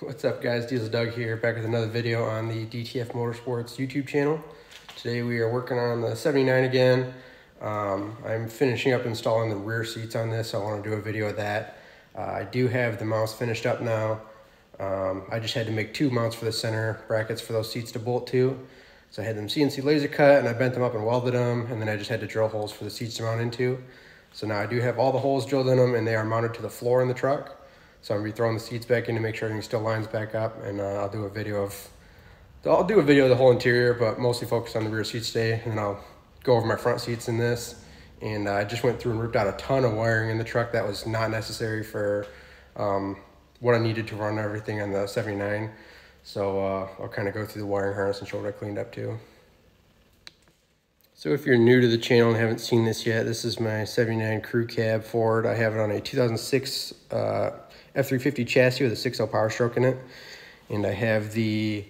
What's up guys, Diesel Doug here, back with another video on the DTF Motorsports YouTube channel. Today we are working on the 79 again. I'm finishing up installing the rear seats on this, so I want to do a video of that. I do have the mounts finished up now. I just had to make two mounts for the center brackets for those seats to bolt to. So I had them CNC laser cut and I bent them up and welded them, and then I just had to drill holes for the seats to mount into. So now I do have all the holes drilled in them and they are mounted to the floor in the truck. So I'm gonna be throwing the seats back in to make sure everything still lines back up, and I'll do a video of the whole interior, but mostly focus on the rear seats today, and then I'll go over my front seats in this. And I just went through and ripped out a ton of wiring in the truck that was not necessary for what I needed to run everything on the 79. So I'll kind of go through the wiring harness and show what I cleaned up too. So if you're new to the channel and haven't seen this yet, this is my 79 crew cab Ford. I have it on a 2006 F-350 chassis with a 6.0 Powerstroke in it. And I have the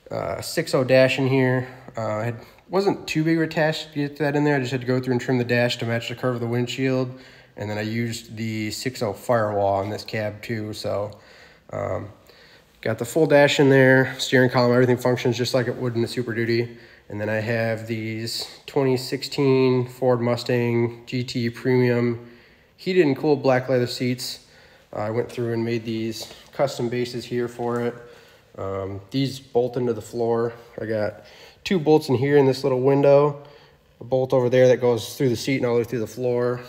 6.0 dash in here. It wasn't too big of a task to get that in there. I just had to go through and trim the dash to match the curve of the windshield. And then I used the 6.0 firewall on this cab too. So got the full dash in there, steering column, everything functions just like it would in the Super Duty. And then I have these 2016 Ford Mustang GT Premium heated and cooled black leather seats. I went through and made these custom bases here for it. These bolt into the floor. I got two bolts in here in this little window, a bolt over there that goes through the seat and all the way through the floor.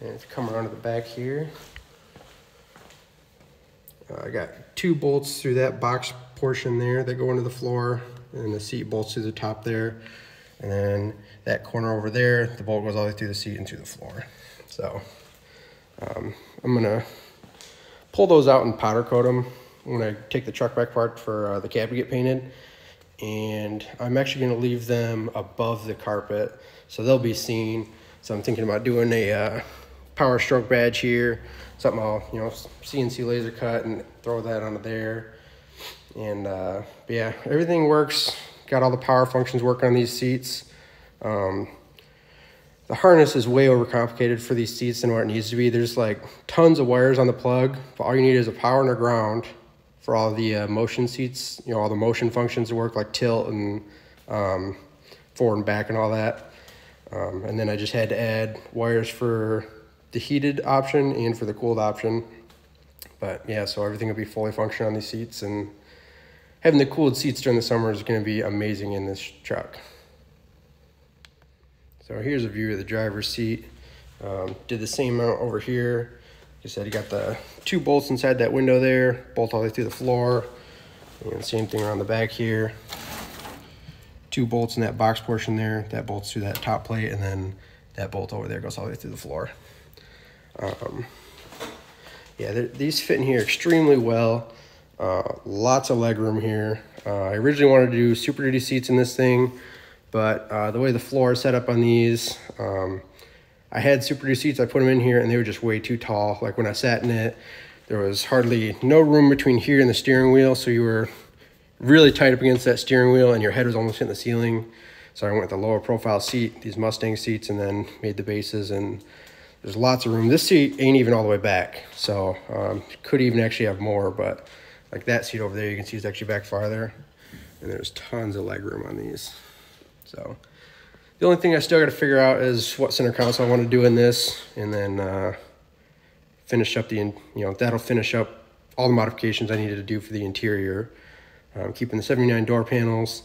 And it's coming around to the back here. I got two bolts through that box portion there that go into the floor, and the seat bolts through the top there. And then that corner over there, the bolt goes all the way through the seat and through the floor. So I'm gonna pull those out and powder coat them when I take the truck back apart for the cab to get painted. And I'm actually gonna leave them above the carpet so they'll be seen. So I'm thinking about doing a Powerstroke badge here, something I'll, CNC laser cut and throw that onto there. And but yeah, everything works. Got all the power functions working on these seats. The harness is way overcomplicated for these seats than what it needs to be. There's like tons of wires on the plug, but all you need is a power and a ground for all the motion seats, all the motion functions to work, like tilt and forward and back and all that. And then I just had to add wires for the heated option and for the cooled option. But yeah, so everything will be fully functional on these seats, and having the cooled seats during the summer is going to be amazing in this truck. So here's a view of the driver's seat. Did the same amount over here. Like I said, you got the two bolts inside that window there, bolt all the way through the floor. And same thing around the back here. Two bolts in that box portion there, that bolts through that top plate, and then that bolt over there goes all the way through the floor. Yeah, these fit in here extremely well. Lots of leg room here. I originally wanted to do Super Duty seats in this thing, but the way the floor is set up on these, I had Super Duty seats, I put them in here and they were just way too tall. Like when I sat in it, there was hardly no room between here and the steering wheel, so you were really tight up against that steering wheel and your head was almost hitting the ceiling. So I went with the lower profile seat, these Mustang seats, and then made the bases, and there's lots of room. This seat ain't even all the way back, so could even actually have more, but like that seat over there, you can see it's actually back farther, and there's tons of leg room on these. So the only thing I still got to figure out is what center console I want to do in this, and then finish up that'll finish up all the modifications I needed to do for the interior. Keeping the 79 door panels.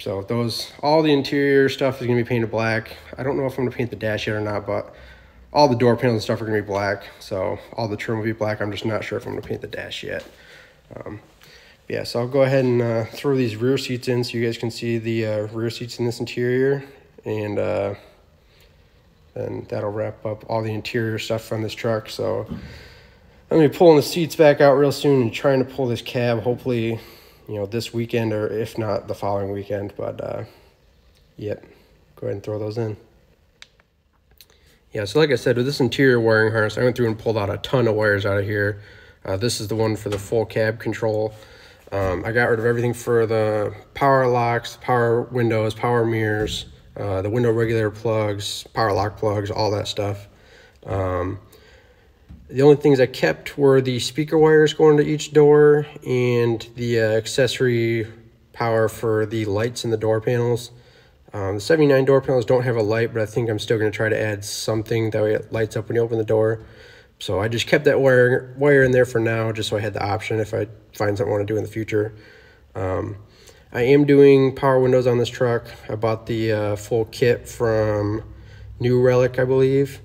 So all the interior stuff is going to be painted black. I don't know if I'm going to paint the dash yet or not, but all the door panels and stuff are going to be black. So all the trim will be black. I'm just not sure if I'm going to paint the dash yet. Yeah, so I'll go ahead and throw these rear seats in so you guys can see the rear seats in this interior. And then that'll wrap up all the interior stuff on this truck. So I'm going to be pulling the seats back out real soon and trying to pull this cab, hopefully, this weekend, or if not the following weekend. But yep, go ahead and throw those in. Yeah, so like I said, with this interior wiring harness, I went through and pulled out a ton of wires out of here. This is the one for the full cab control. I got rid of everything for the power locks, power windows, power mirrors, the window regulator plugs, power lock plugs, all that stuff. The only things I kept were the speaker wires going to each door and the accessory power for the lights in the door panels. The 79 door panels don't have a light, but I think I'm still going to try to add something that way it lights up when you open the door. So I just kept that wire in there for now, just so I had the option if I find something I want to do in the future. I am doing power windows on this truck. I bought the full kit from New Relic, I believe.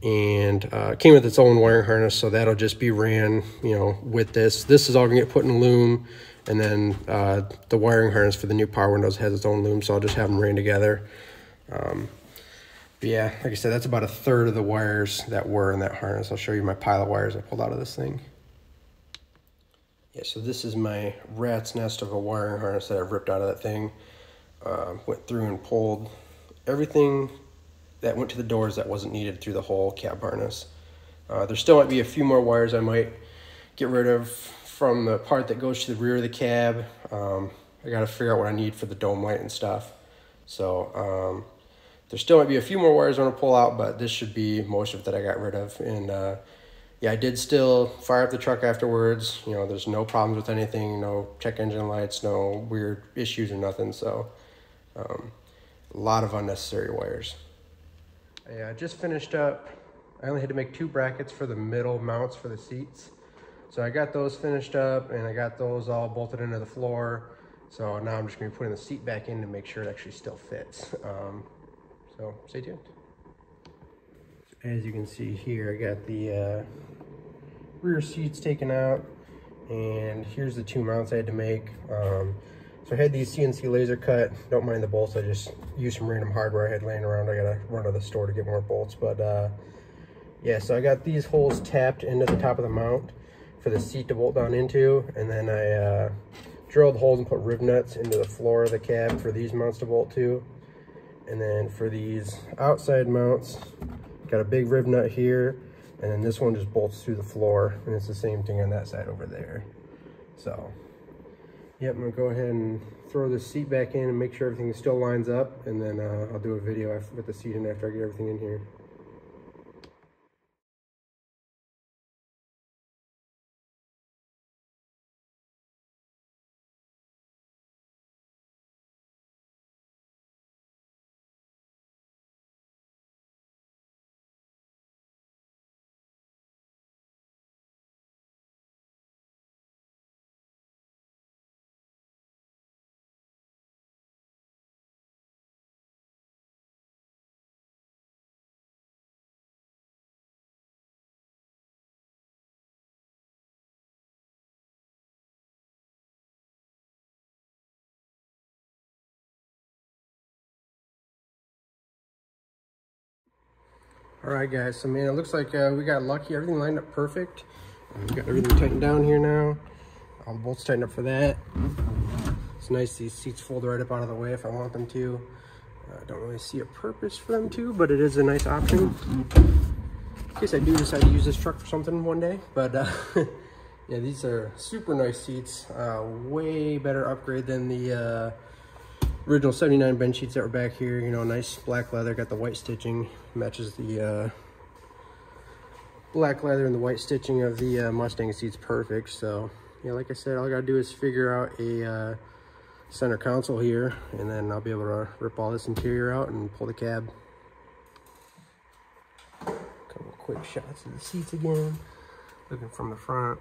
And it came with its own wiring harness, so that'll just be ran, you know, with this. This is all gonna get put in loom, and then the wiring harness for the new power windows has its own loom, so I'll just have them ran together. But yeah, like I said, that's about a third of the wires that were in that harness. I'll show you my pile of wires I pulled out of this thing. Yeah, so this is my rat's nest of a wiring harness that I've ripped out of that thing. Went through and pulled everything that went to the doors that wasn't needed through the whole cab harness. There still might be a few more wires I might get rid of from the part that goes to the rear of the cab. I gotta figure out what I need for the dome light and stuff. So there still might be a few more wires I want to pull out, but this should be most of it that I got rid of. And yeah, I did still fire up the truck afterwards. You know, there's no problems with anything, no check engine lights, no weird issues or nothing. So a lot of unnecessary wires. I just finished up. I only had to make 2 brackets for the middle mounts for the seats. So I got those finished up, and I got those all bolted into the floor. So now I'm just gonna be putting the seat back in to make sure it actually still fits. So stay tuned. As you can see here, I got the rear seats taken out, and here's the 2 mounts I had to make. So I had these CNC laser cut. Don't mind the bolts, I just used some random hardware I had laying around. I gotta run to the store to get more bolts, but yeah, so I got these holes tapped into the top of the mount for the seat to bolt down into, and then I drilled holes and put rib nuts into the floor of the cab for these mounts to bolt to. And then for these outside mounts, got a big rib nut here, and then this one just bolts through the floor, and it's the same thing on that side over there. So yep, I'm gonna go ahead and throw the seat back in and make sure everything still lines up, and then I'll do a video with the seat in after I get everything in here. All right, guys, so man, it looks like we got lucky. Everything lined up perfect. We got everything tightened down here now. All the bolts tightened up for that. It's nice these seats fold right up out of the way if I want them to. I don't really see a purpose for them to, but it is a nice option in case I do decide to use this truck for something one day. But yeah, these are super nice seats. Way better upgrade than the original 79 bench seats that were back here. You know, nice black leather, got the white stitching, matches the black leather and the white stitching of the Mustang seats perfect. So yeah, like I said, all I gotta do is figure out a center console here, and then I'll be able to rip all this interior out and pull the cab. Couple quick shots of the seats again, looking from the front.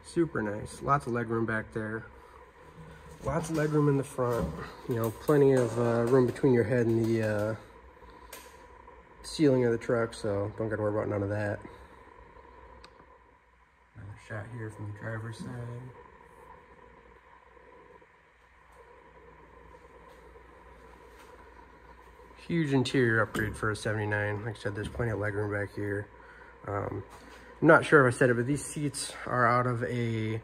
Super nice, lots of leg room back there. Lots of leg room in the front, you know, plenty of room between your head and the ceiling of the truck, so don't gotta worry about none of that. Another shot here from the driver's side. Huge interior upgrade for a 79. Like I said, there's plenty of leg room back here. I'm not sure if I said it, but these seats are out of a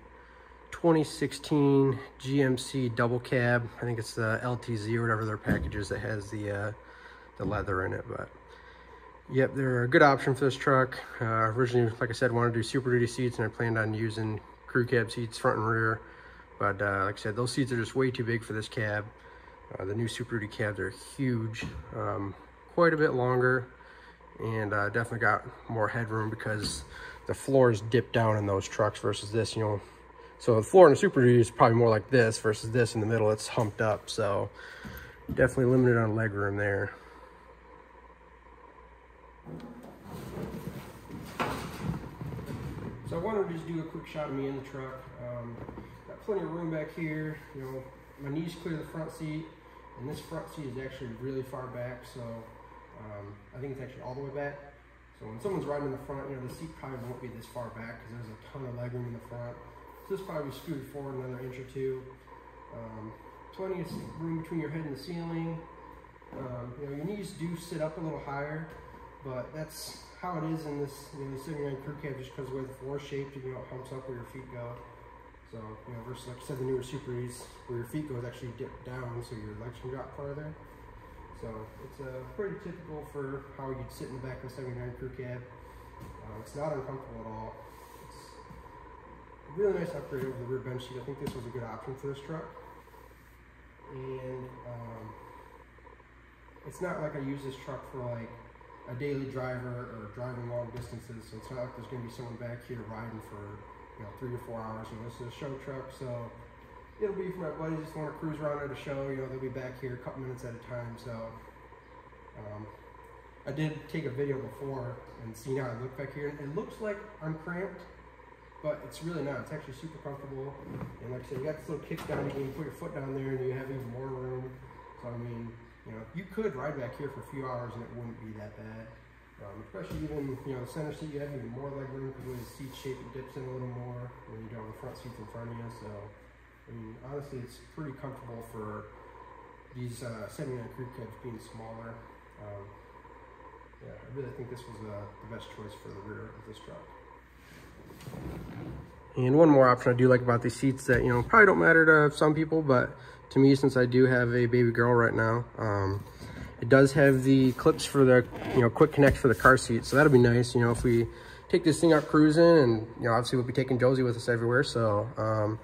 2016 GMC double cab. I think it's the LTZ or whatever their package is that has the leather in it. But yep, they're a good option for this truck. Originally, like I said, wanted to do Super Duty seats, and I planned on using crew cab seats front and rear. But like I said, those seats are just way too big for this cab. The new Super Duty cabs are huge, quite a bit longer, and definitely got more headroom because the floors dip down in those trucks versus this, you know. So the floor in the Super Duty is probably more like this versus this in the middle. It's humped up, so definitely limited on leg room there. So I wanted to just do a quick shot of me in the truck. Got plenty of room back here. You know, my knees clear the front seat, and this front seat is actually really far back. So I think it's actually all the way back. So when someone's riding in the front, you know, the seat probably won't be this far back because there's a ton of leg room in the front. So this probably scooted forward another inch or two. Plenty of room between your head and the ceiling. You know, your knees do sit up a little higher, but that's how it is in this, you know, the 79 crew cab, just because of the way the floor is shaped, you know, it humps up where your feet go. So, you know, versus like I said, the newer Super Duties, where your feet go is actually dipped down, so your legs can drop farther. So it's pretty typical for how you'd sit in the back of a 79 crew cab. It's not uncomfortable at all. It's a really nice upgrade over the rear bench seat. I think this was a good option for this truck. And it's not like I use this truck for like a daily driver or driving long distances. So it's not like there's going to be someone back here riding for, you know, 3 or 4 hours. You know, this is a show truck, so it'll be for my buddies just want to cruise around at a show. You know, they'll be back here a couple minutes at a time. So I did take a video before and see how I look back here. It looks like I'm cramped, but it's really not. It's actually super comfortable. And like I said, you got this little kick down. You can put your foot down there and you have even more room. So I mean, you know, you could ride back here for a few hours and it wouldn't be that bad. Especially even, you know, the center seat, you have even more leg room because when the seat's shaped, it dips in a little more when you don't have the front seats in front of you. So, I mean, honestly, it's pretty comfortable for these 79 crew cabs being smaller. Yeah, I really think this was the best choice for the rear of this truck. And one more option I do like about these seats that, you know, probably don't matter to some people, but to me, since I do have a baby girl right now, it does have the clips for the, you know, quick connect for the car seat. So that'll be nice, you know, if we take this thing out cruising, and, you know, obviously we'll be taking Josie with us everywhere. So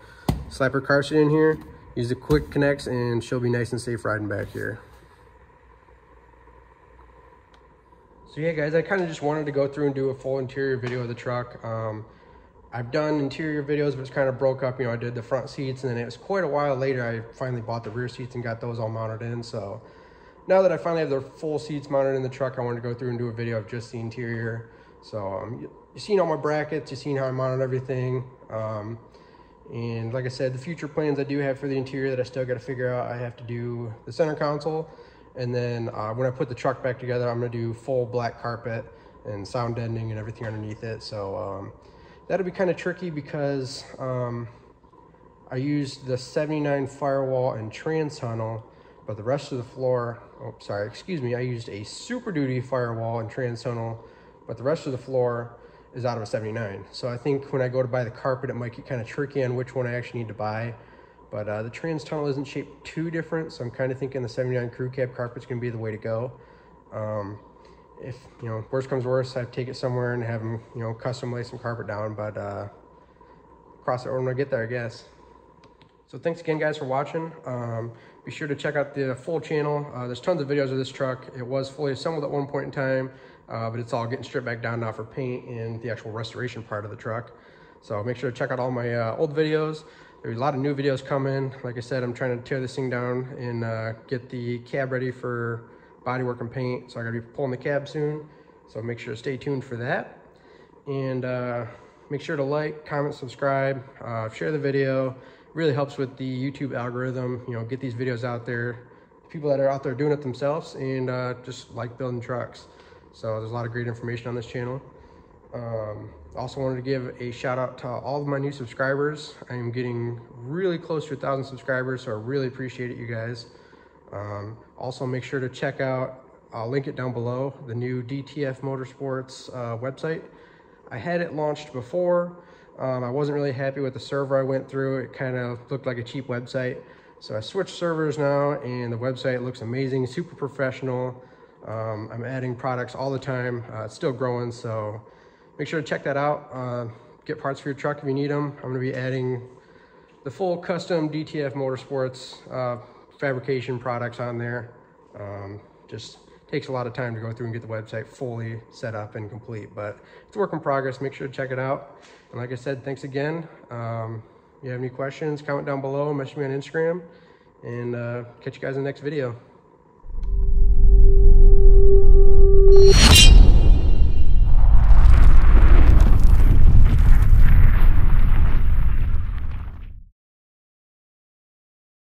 slap her car seat in here, use the quick connects, and she'll be nice and safe riding back here. So yeah, guys, I kind of just wanted to go through and do a full interior video of the truck. I've done interior videos, but it's kind of broke up. You know, I did the front seats, and then it was quite a while later I finally bought the rear seats and got those all mounted in. So now that I finally have the full seats mounted in the truck, I wanted to go through and do a video of just the interior. So you've seen all my brackets, you've seen how I mounted everything. And like I said, the future plans I do have for the interior that I still got to figure out, I have to do the center console. And then when I put the truck back together, I'm going to do full black carpet and sound deadening and everything underneath it. So that'll be kind of tricky because I used the 79 firewall and trans tunnel, but the rest of the floor, oh, sorry, excuse me, I used a Super Duty firewall and trans tunnel, but the rest of the floor is out of a 79. So I think when I go to buy the carpet, it might get kind of tricky on which one I actually need to buy. But the trans tunnel isn't shaped too different, so I'm kind of thinking the 79 crew cab carpet's gonna be the way to go. If, you know, worst comes worst, I'd take it somewhere and have them, you know, custom lay some carpet down, but cross that road when I get there, I guess. So thanks again, guys, for watching. Be sure to check out the full channel. There's tons of videos of this truck. It was fully assembled at one point in time, but it's all getting stripped back down now for paint and the actual restoration part of the truck. So make sure to check out all my old videos. There's a lot of new videos coming. Like I said, I'm trying to tear this thing down and get the cab ready for bodywork and paint. So I gotta be pulling the cab soon. So make sure to stay tuned for that. And make sure to like, comment, subscribe, share the video. It really helps with the YouTube algorithm, you know, get these videos out there. People that are out there doing it themselves and just like building trucks. So there's a lot of great information on this channel. Also wanted to give a shout out to all of my new subscribers. I am getting really close to 1,000 subscribers, so I really appreciate it, you guys. Also make sure to check out, I'll link it down below, the new DTF Motorsports website. I had it launched before. I wasn't really happy with the server I went through. It kind of looked like a cheap website. So I switched servers now, and the website looks amazing, super professional. I'm adding products all the time. It's still growing, so make sure to check that out. Get parts for your truck if you need them. I'm gonna be adding the full custom DTF Motorsports fabrication products on there. Just takes a lot of time to go through and get the website fully set up and complete, but it's a work in progress. Make sure to check it out. And like I said, thanks again. If you have any questions, comment down below, message me on Instagram, and catch you guys in the next video.